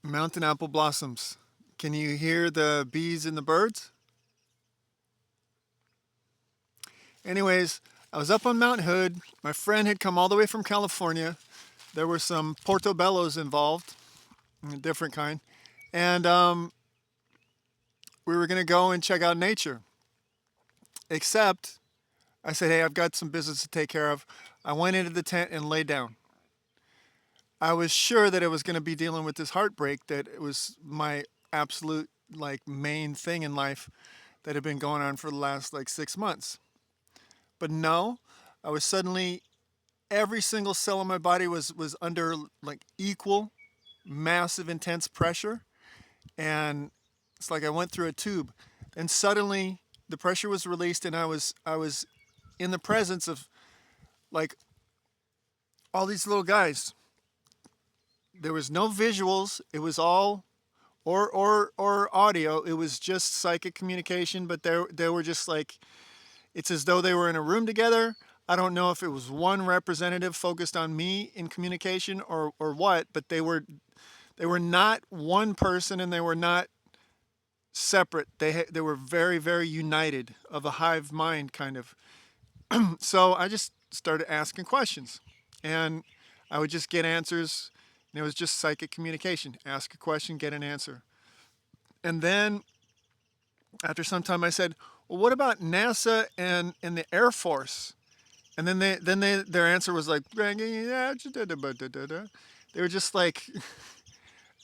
Mountain apple blossoms. Can you hear the bees and the birds? Anyways, I was up on Mount Hood. My friend had come all the way from California. There were some portobellos involved, a different kind. And we were going to go and check out nature. Except I said, hey, I've got some business to take care of. I went into the tent and lay down. I was sure that I was going to be dealing with this heartbreak, that it was my absolute like main thing in life that had been going on for the last like 6 months. But no, I was suddenly every single cell in my body was under like equal, massive, intense pressure, and it's like I went through a tube, and suddenly the pressure was released, and I was in the presence of like all these little guys. There was no visuals. It was all or audio. It was just psychic communication, but they were just like it's as though they were in a room together. I don't know if it was one representative focused on me in communication or what, but they were not one person and they were not separate. They were very very united of a hive mind kind of. So I just started asking questions, and I would just get answers. And it was just psychic communication. Ask a question, get an answer. And then after some time, I said, "Well, what about NASA and the Air Force?" And their answer was like, they were just like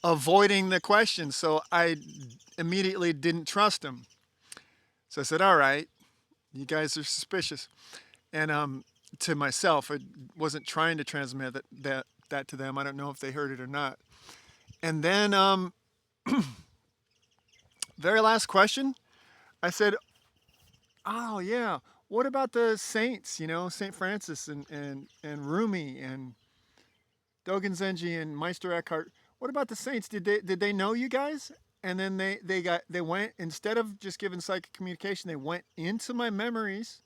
avoiding the question. So I immediately didn't trust them. So I said, "All right, you guys are suspicious." And to myself, I wasn't trying to transmit that to them. I don't know if they heard it or not. And then very last question, I said, "Oh yeah, what about the saints? You know, Saint Francis and Rumi and Dogen Zenji and Meister Eckhart. What about the saints? Did they know you guys?" And then they went, instead of just giving psychic communication, they went into my memories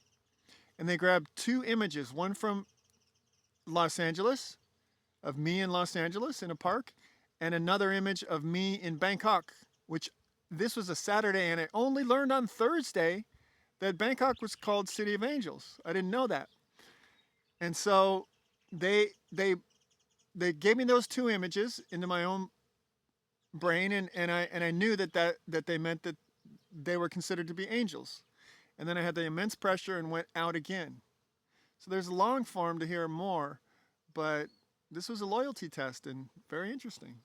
and they grabbed two images, one from Los Angeles, of me in Los Angeles in a park, and another image of me in Bangkok, which this was a Saturday, and I only learned on Thursday that Bangkok was called City of Angels. I didn't know that. And so they they they gave me those two images into my own brain, and I knew that they meant that they were considered to be angels. And then I had the immense pressure and went out again. So there's a long form to hear more, but this was a loyalty test and very interesting.